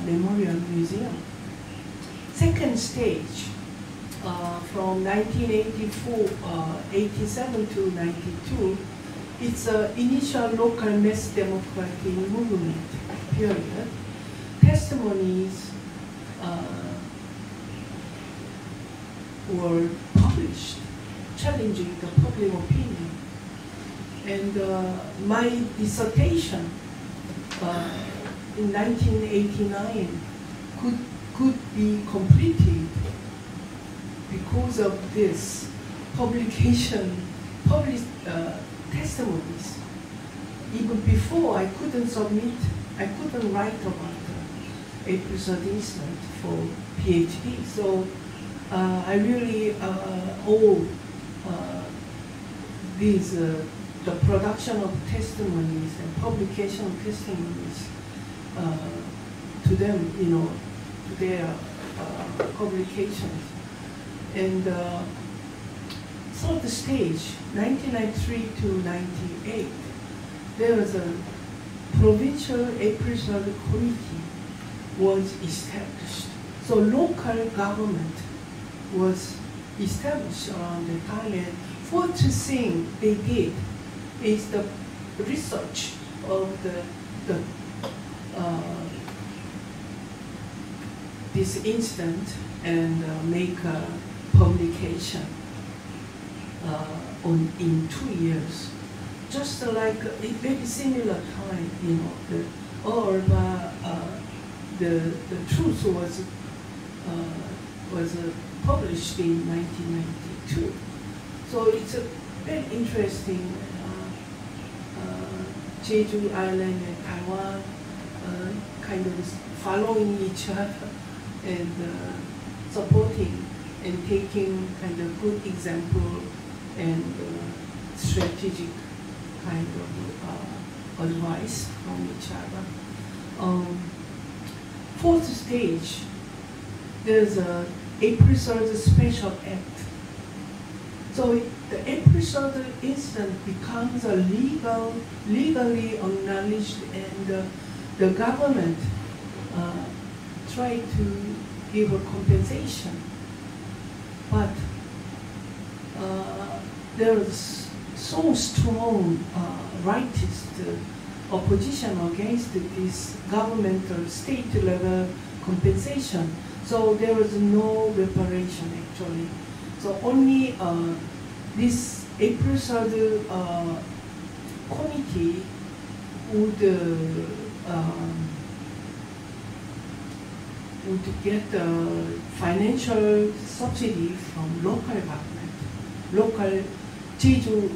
Memorial Museum. Second stage, from 1987 to 92, it's an initial local mass democratic movement period. Testimonies were published, challenging the public opinion. And my dissertation in 1989 could be completed because of this publication, published testimonies. Even before, I couldn't write about the April 3rd incident for PhD. So I really owe the production of testimonies and publication of testimonies to them, to their publications. And third stage, 1993 to 98, there was a provincial April 3rd committee was established. So local government was established around the time, and fourth thing they did is the research of this incident and make a publication in 2 years. Just like a very similar time, the truth was published in 1992. So it's a very interesting Jeju Island and Taiwan kind of following each other and supporting and taking kind of good example and strategic kind of advice from each other. Fourth stage, there's a April 3rd Special Act. So the April 3rd incident becomes a legally acknowledged, and the government tried to give a compensation. But there was so strong rightist opposition against this governmental state-level compensation. So there was no reparation actually. So only this April 3rd committee would get financial subsidy from local government, local Jeju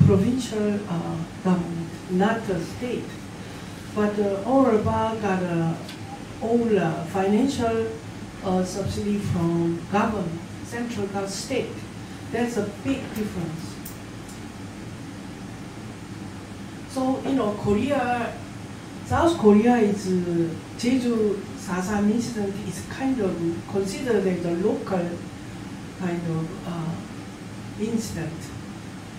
provincial government, not the state. But Emerita got all financial subsidy from government, central government, state. That's a big difference. So, Korea, South Korea is Jeju 4.3 incident is kind of considered as a local kind of incident.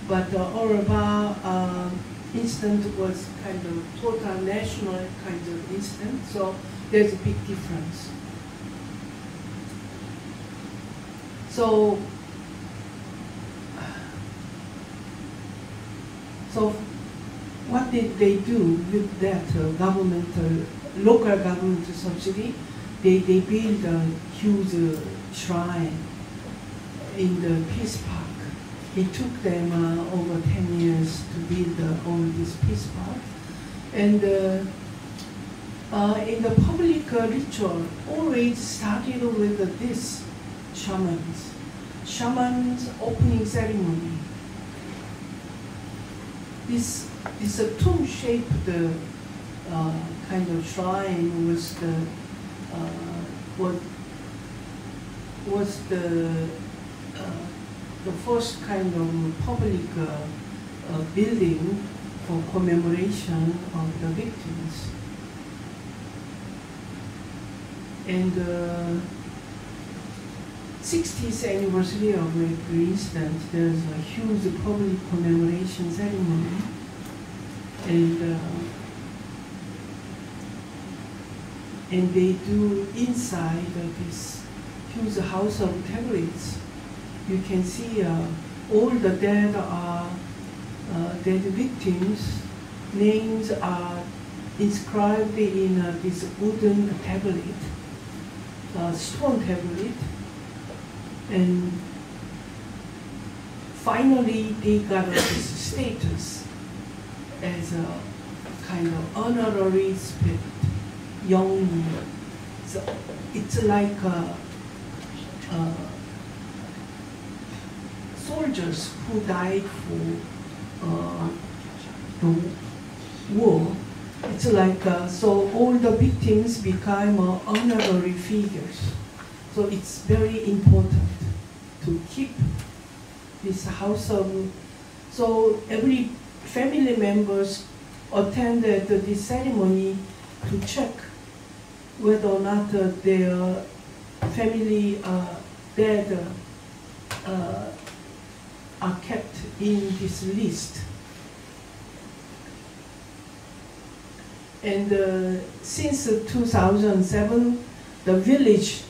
But the Emerita incident was kind of total national kind of incident, so there's a big difference. So what did they do with that local government subsidy? They built a huge shrine in the Peace Park. It took them over 10 years to build all this Peace Park. And in the public ritual, always started with this shaman's opening ceremony. This tomb-shaped kind of shrine was the first kind of public building for commemoration of the victims. And 60th anniversary of the incident, there's a huge public commemoration ceremony. and they do inside this huge house of tablets. You can see all the dead are dead victims. Names are inscribed in this wooden tablet, stone tablet, and finally they got this status as a kind of honorary spirit, young. So it's like soldiers who died for the war. It's like, so all the victims become honorary figures. So it's very important to keep this house of, so every family members attended this ceremony to check whether or not their family dead are kept in this list. And since 2007, the village,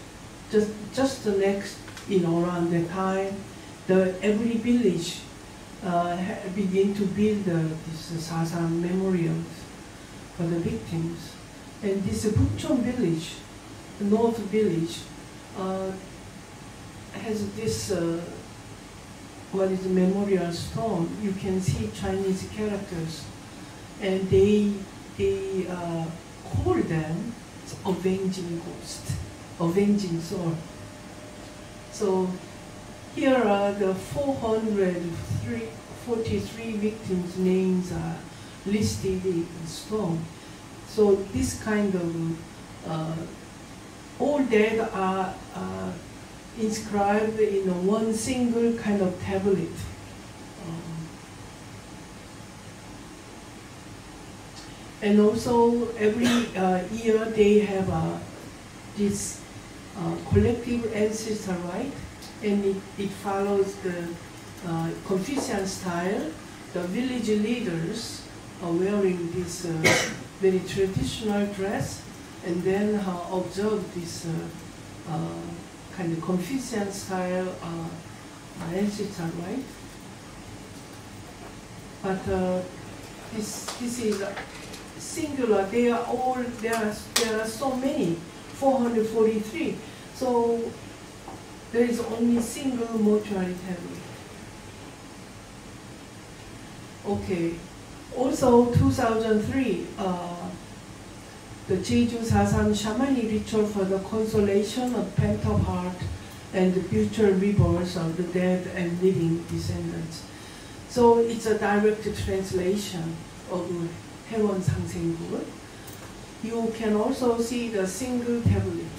just the next, around that time, every village begin to build this Sasan memorials for the victims. And this Bukchon village, the north village, has this, what is a memorial stone. You can see Chinese characters, and they call them avenging ghost, avenging soul. So here are the 443 victims' names are listed in stone. So this kind of, all dead are inscribed in one single kind of tablet. And also every year they have this collective ancestor rite, and it follows the Confucian style. The village leaders are wearing this very traditional dress, and then observe this kind of Confucian style ancestor rite. But this is singular. They are all there are so many, 443. So there is only single mortuary tablet. Okay. Also, 2003, the Cheju Sasan shamanic ritual for the consolation of pent-up heart and the future rebirth of the dead and living descendants. So it's a direct translation of Haewon Sangsengur. You can also see the single tablet,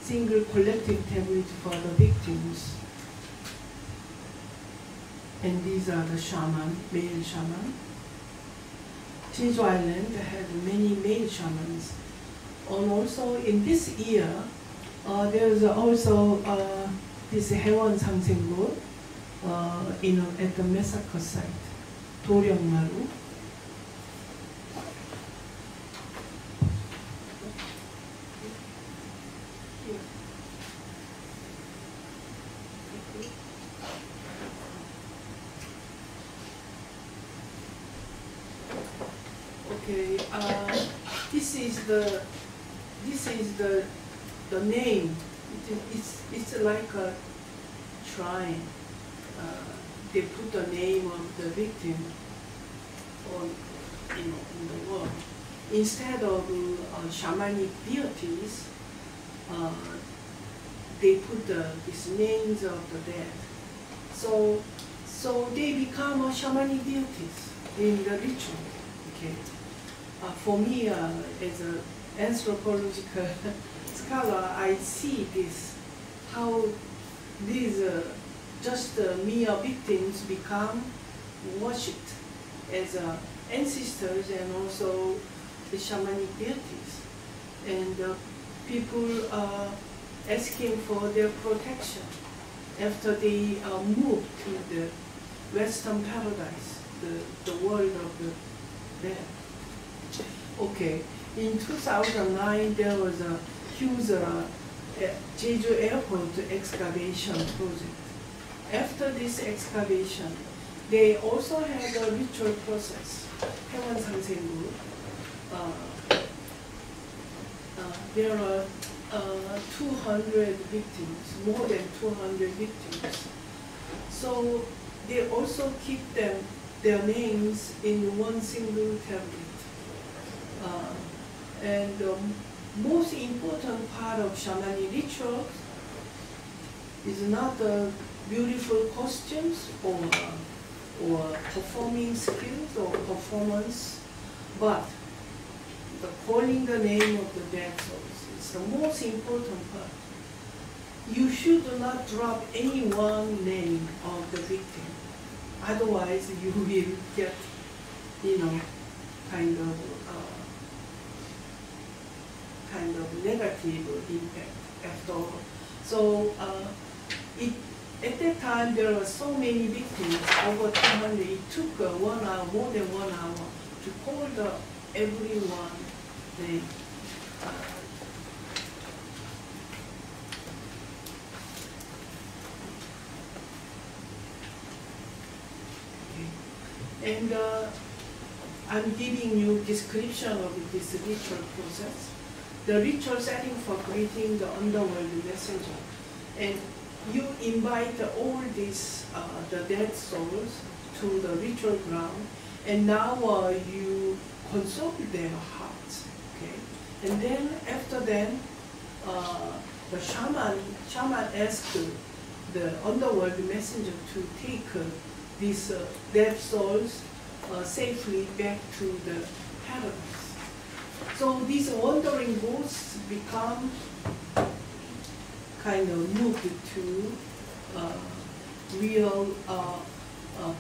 single collective tablet for the victims. And these are the shaman, male shaman. Jeju Island had many male shamans. And also in this year, there's also this Haewon Sangsengur at the massacre site, Doryongmaru. Okay, this is the name. It's like a shrine. They put the name of the victim on, in the wall. Instead of shamanic deities, they put these names of the dead. So they become shamanic deities in the ritual. Okay. For me, as an anthropological scholar, I see this, how these just mere victims become worshipped as ancestors and also the shamanic deities. And people are asking for their protection after they move to the Western paradise, the world of the dead. Okay, in 2009, there was a huge Cheju airport excavation project. After this excavation, they also had a ritual process. There are 200 victims, more than 200 victims. So they also keep their names in one single tablet. And the most important part of shamanic rituals is not the beautiful costumes or performing skills or performance, but the calling the name of the dead souls. It's the most important part. You should not drop any one name of the victim. Otherwise, you will get, kind of negative impact after all. So at that time, there were so many victims, over 200. It took 1 hour, more than 1 hour, to call everyone name. And I'm giving you description of this ritual process. The ritual setting for greeting the underworld messenger. And you invite all these, the dead souls to the ritual ground, and now you console their hearts, okay? And then after that, the shaman asked the underworld messenger to take these dead souls safely back to the paradise. So these wandering ghosts become kind of moved to real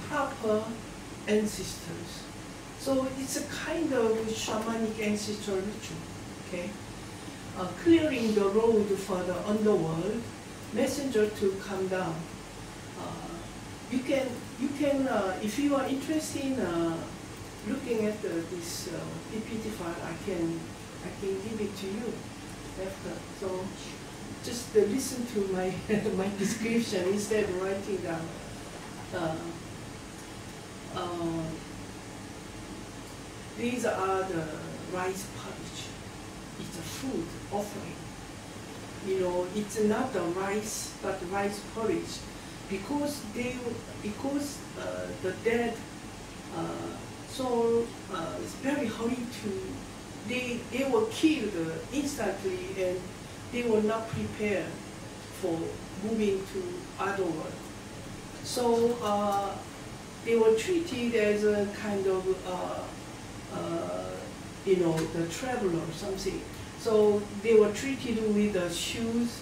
proper ancestors. So it's a kind of shamanic ancestral ritual, okay? Clearing the road for the underworld messenger to come down. You can, if you are interested in looking at this PPT file, I can give it to you after. So just listen to my my description instead of writing down. These are the rice porridge. It's a food offering. It's not the rice, but rice porridge, because the dead soul is very hurried to. They were killed instantly, and they were not prepared for moving to other world. So they were treated as a kind of the traveler or something. So they were treated with shoes,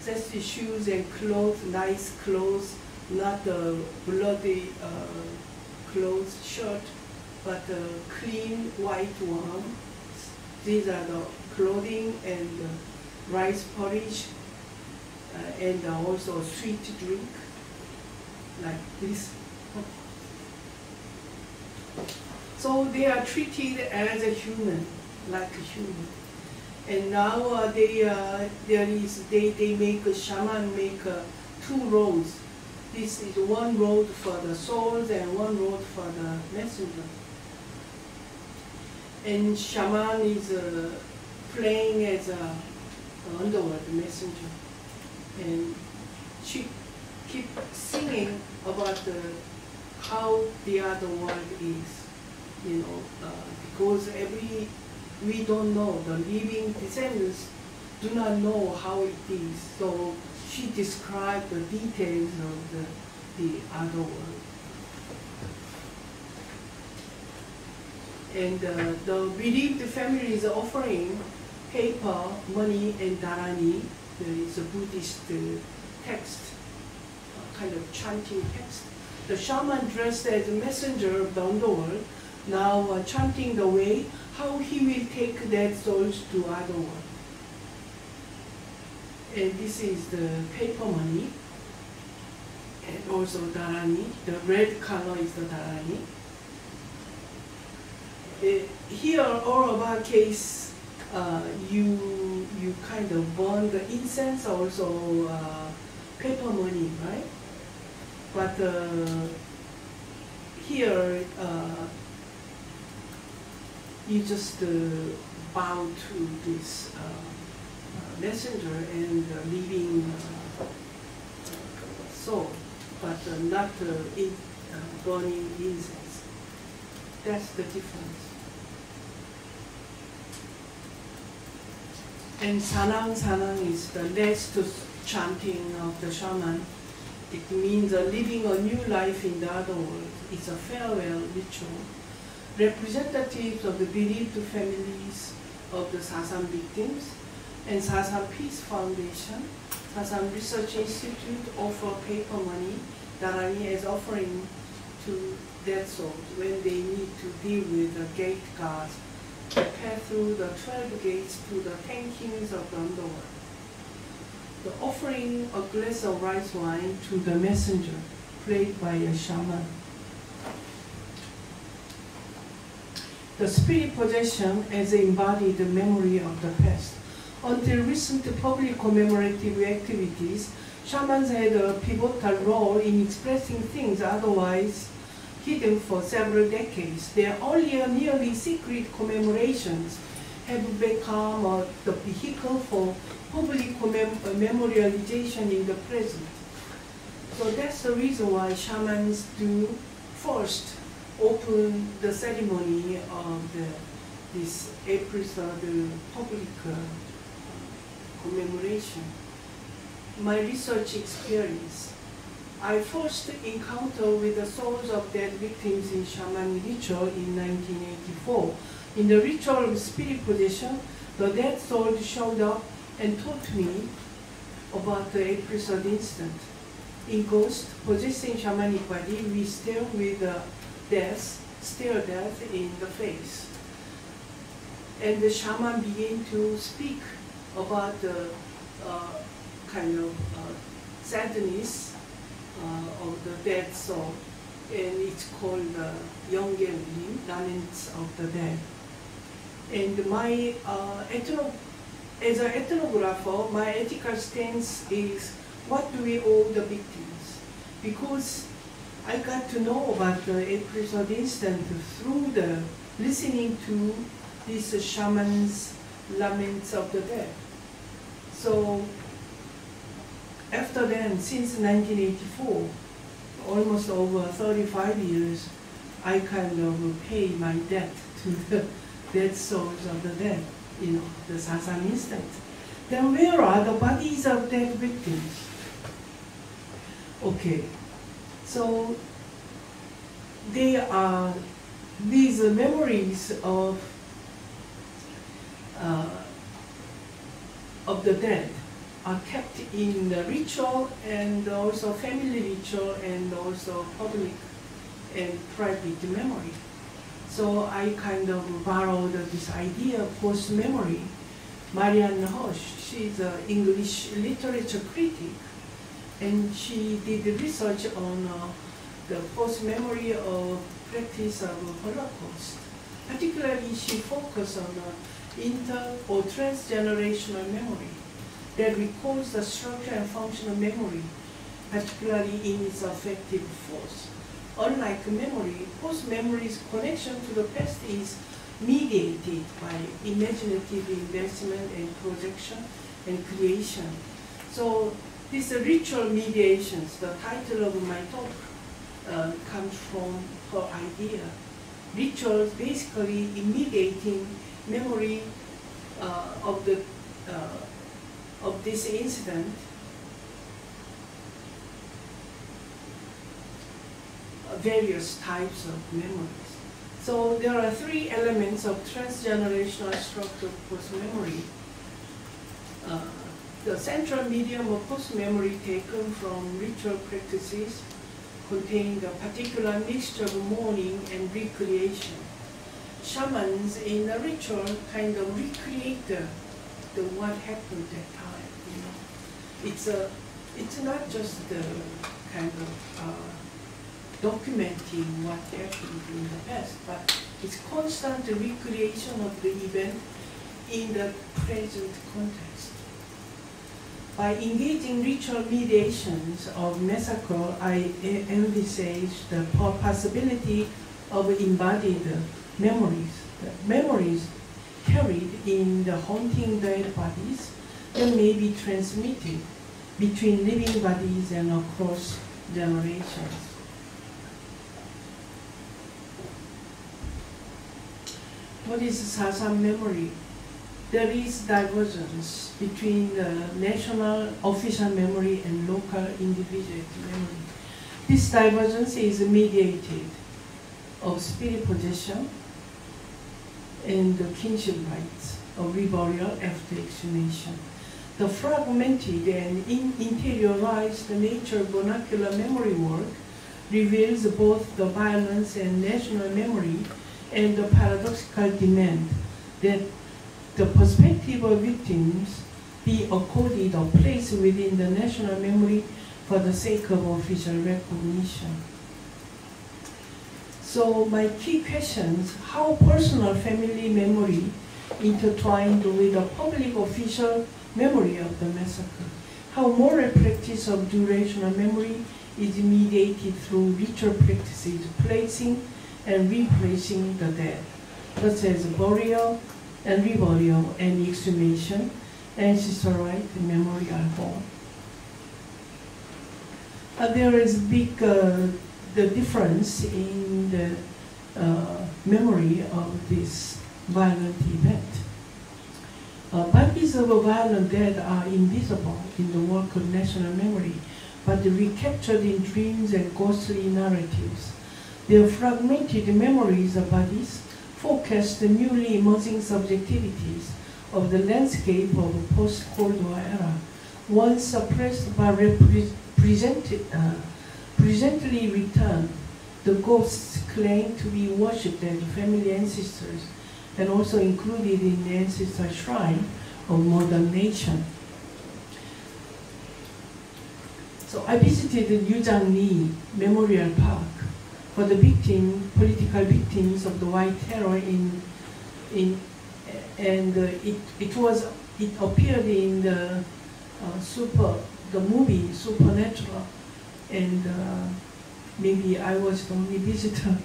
sexy shoes and clothes, nice clothes, not bloody clothes, shirt, but clean white one. These are the clothing and rice porridge, and also sweet drink, like this. So they are treated as a human, like a human. And now they make a shaman make 2 roads. This is one road for the souls and one road for the messenger. And shaman is playing as a underworld messenger, and she keep singing about how the other world is. Because we don't know, the living descendants do not know how it is. So she described the details of the other world. And the bereaved family is offering paper, money, and dharani. There is a Buddhist text, kind of chanting text. The shaman dressed as a messenger of the underworld, now chanting the way how he will take dead souls to other world. And this is the paper money, and also dharani. The red color is the dharani. here, all of our case, you kind of burn the incense, also paper money, right? But here, you just bow to this messenger and living soul, but not burning incense. That's the difference. And sanang is the last chanting of the shaman. It means living a new life in the other world. It's a farewell ritual. Representatives of the bereaved families of the Sasan victims and Sasan Peace Foundation, Sasan Research Institute offer paper money, darani as offering to dead souls when they need to deal with the gate guards that pass through the 12 gates to the 10 kings of the underworld. The offering a glass of rice wine to the messenger, played by a shaman. The spirit possession as embodied the memory of the past. Until recent public commemorative activities, shamans had a pivotal role in expressing things otherwise hidden for several decades. Their earlier nearly secret commemorations have become the vehicle for public memorialization in the present. So that's the reason why shamans do first open the ceremony of this April 3rd public commemoration. My research experience. I first encountered with the souls of dead victims in shaman ritual in 1984. In the ritual of spirit possession, the dead soul showed up and taught me about the April 3rd incident. In Ghost, possessing shamanic body, we stare with death in the face. And the shaman began to speak about the kind of sadness of the dead soul, and it's called the Yonggelim, Laments of the Dead. And my as an ethnographer, my ethical stance is, what do we owe the victims? Because I got to know about the April 3rd incident through the listening to these shamans' laments of the dead. So after then, since 1984, almost over 35 years, I kind of pay my debt to the dead souls of the dead, you know, the Sasan incident. Then where are the bodies of dead victims? Okay, so they are these memories of the dead are kept in the ritual and also family ritual and also public and private memory. So I kind of borrowed this idea of post-memory. Marianne Hosch, she's an English literature critic, and she did research on the post-memory of practice of Holocaust. Particularly, she focused on inter- or transgenerational memory that records the structure and function of memory, particularly in its affective force. Unlike memory, post-memory's connection to the past is mediated by imaginative investment and projection and creation. So these ritual mediations, the title of my talk comes from her idea. Rituals basically mediating memory of this incident, various types of memories. So there are three elements of transgenerational structure of post-memory. The central medium of post-memory taken from ritual practices contain a particular mixture of mourning and recreation. Shamans in the ritual kind of recreate the what happened that time. You know, it's not just the kind of documenting what happened in the past, but It's constant recreation of the event in the present context. By engaging ritual mediations of massacre, I emphasize the possibility of embodied memories, memories carried in the haunting dead bodies that may be transmitted between living bodies and across generations. What is Sasam memory? There is divergence between the national official memory and local individual memory. This divergence is mediated of spirit possession and the kinship rights of reburial after exhumation. The fragmented and interiorized nature of vernacular memory work reveals both the violence and national memory and the paradoxical demand that the perspective of victims be accorded a place within the national memory for the sake of official recognition. So my key questions: how personal family memory intertwined with the public official memory of the massacre? How moral practice of durational memory is mediated through ritual practices, placing and replacing the dead, such as burial and reburial and exhumation, ancestral right and memorial home. There is big the difference in the memory of this violent event. Bodies of violent dead are invisible in the work of national memory, but recaptured in dreams and ghostly narratives. Their fragmented memories of bodies forecast the newly emerging subjectivities of the landscape of the post-Cold War era, once suppressed by presently returned. The ghosts claim to be worshipped as family ancestors and also included in the ancestral shrine of modern nation. So I visited Yujangni Memorial Park for the political victims of the White Terror it appeared in the movie Supernatural, and maybe I was the only visitor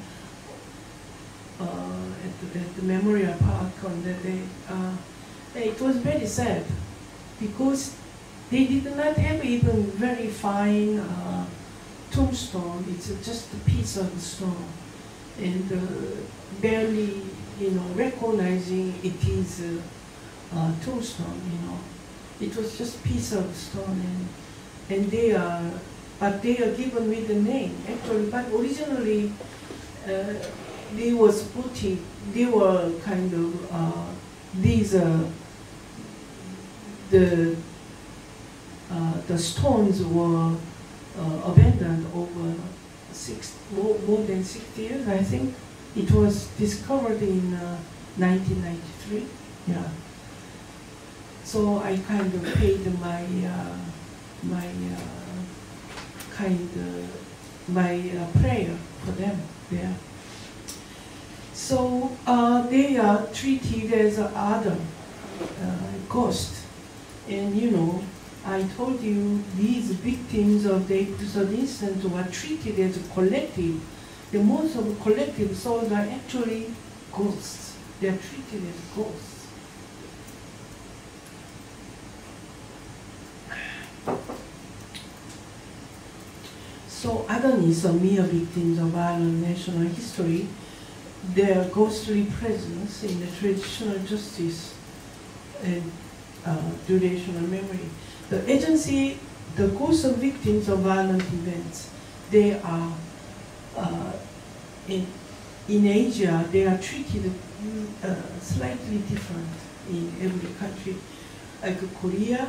at the Memorial Park on that day. It was very sad because they did not have even very fine tombstone. It's just a piece of stone, and barely, recognizing it is a tombstone. It was just a piece of stone, and they are given with the name actually. But originally, they were kind of the stones were abandoned over more than 60 years, I think. It was discovered in 1993. Yeah. So I kind of paid my prayer for them there. So they are treated as other ghosts, and I told you these victims of the episode incident were treated as a collective. The most of the collective souls are actually ghosts. They are treated as ghosts. So Adonis are mere victims of violent national history. Their ghostly presence in the traditional justice and durational memory. The agency, the ghosts of victims of violent events, they are in Asia, they are treated slightly different in every country. Like Korea,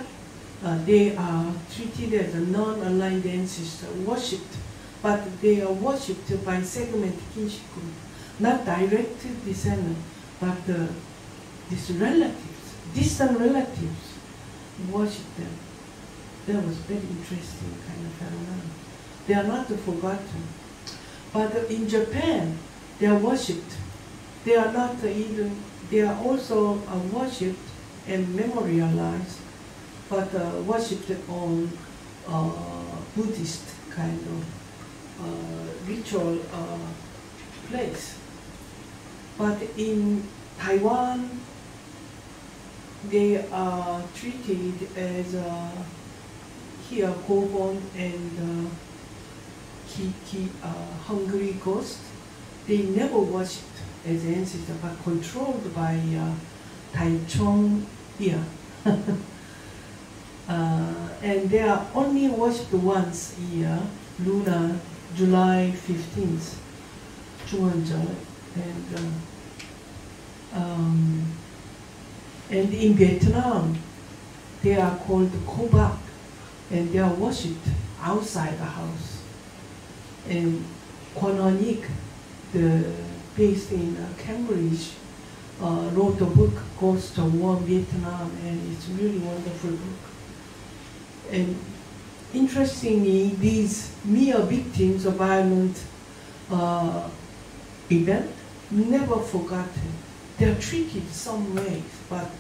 they are treated as a non-aligned ancestor, worshipped, but they are worshipped by segment kinship group, not direct descendant, but these relatives, distant relatives, worship them. That was very interesting kind of phenomenon. They are not forgotten. But in Japan, they are worshipped. they are not even, they are also worshipped and memorialized, but worshipped on Buddhist kind of ritual place. But in Taiwan, they are treated as here Gobon and hungry ghost. They never worshipped as ancestors, but controlled by Taichung here. And they are only worshipped once a year, lunar July 15th, Chuanzhe. And in Vietnam, they are called Kobak, and they are worshipped outside the house. And Quan Ho Nic, based in Cambridge, wrote a book, Ghost of War Vietnam, and it's a really wonderful book. And interestingly, these mere victims of violent event never forgotten. They are treated some ways, but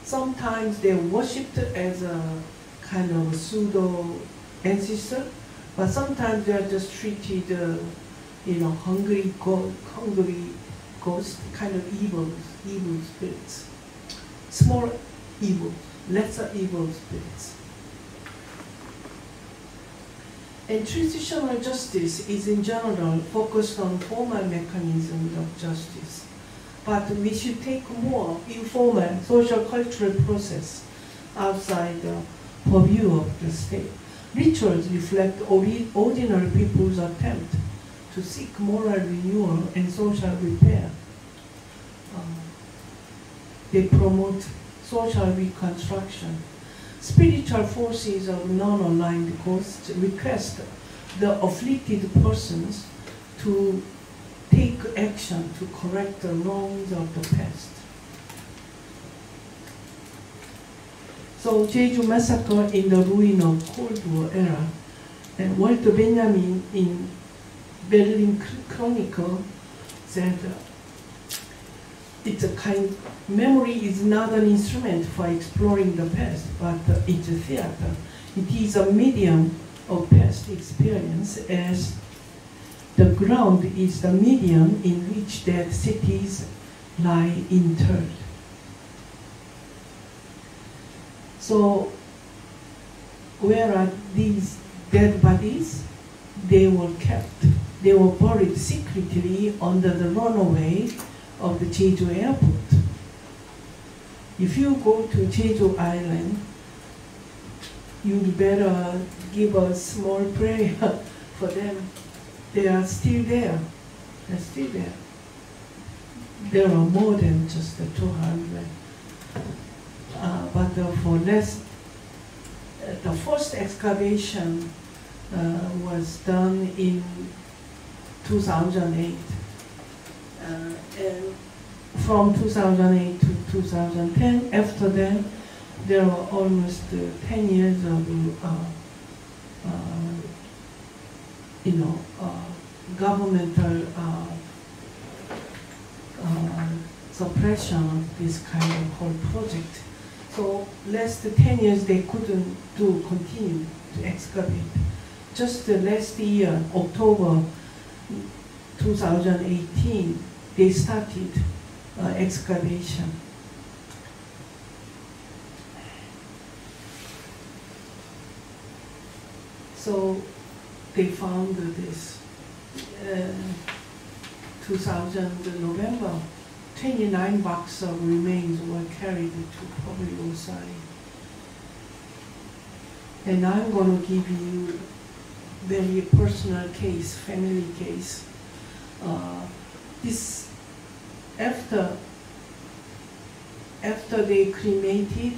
sometimes they're worshipped as a kind of pseudo ancestor, but sometimes they are just treated, hungry ghosts, kind of evil spirits, small evil, lesser evil spirits. And transitional justice is in general focused on formal mechanisms of justice. But we should take more informal social cultural process outside the purview of the state. Rituals reflect ordinary people's attempt to seek moral renewal and social repair. They promote social reconstruction. Spiritual forces of non-aligned ghosts request the afflicted persons to take action to correct the wrongs of the past. So, Cheju Massacre in the ruin of Cold War era, and Walter Benjamin in Berlin Chronicle said, it's a kind, memory is not an instrument for exploring the past, but it's a theater. It is a medium of past experience, as the ground is the medium in which dead cities lie interred. So, where are these dead bodies? They were kept. They were buried secretly under the runway of the Cheju airport. If you go to Cheju Island, you'd better give a small prayer for them. They are still there. They're still there. There are more than just the 200. But for less, the first excavation was done in 2008. And from 2008 to 2010, after that, there were almost 10 years of governmental suppression of this kind of whole project. So last 10 years they couldn't continue to excavate. Just last year, October 2018, they started excavation. So they found this 2000 November, 29 boxes of remains were carried to public osari. And I'm going to give you very personal case, family case. This after they cremated,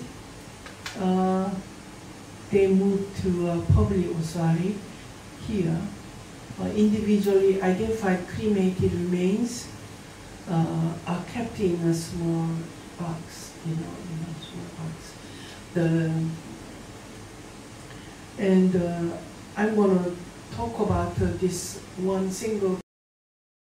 they moved to public osari here. Individually identified cremated remains are kept in a small box, in a small box. I'm going to talk about this one single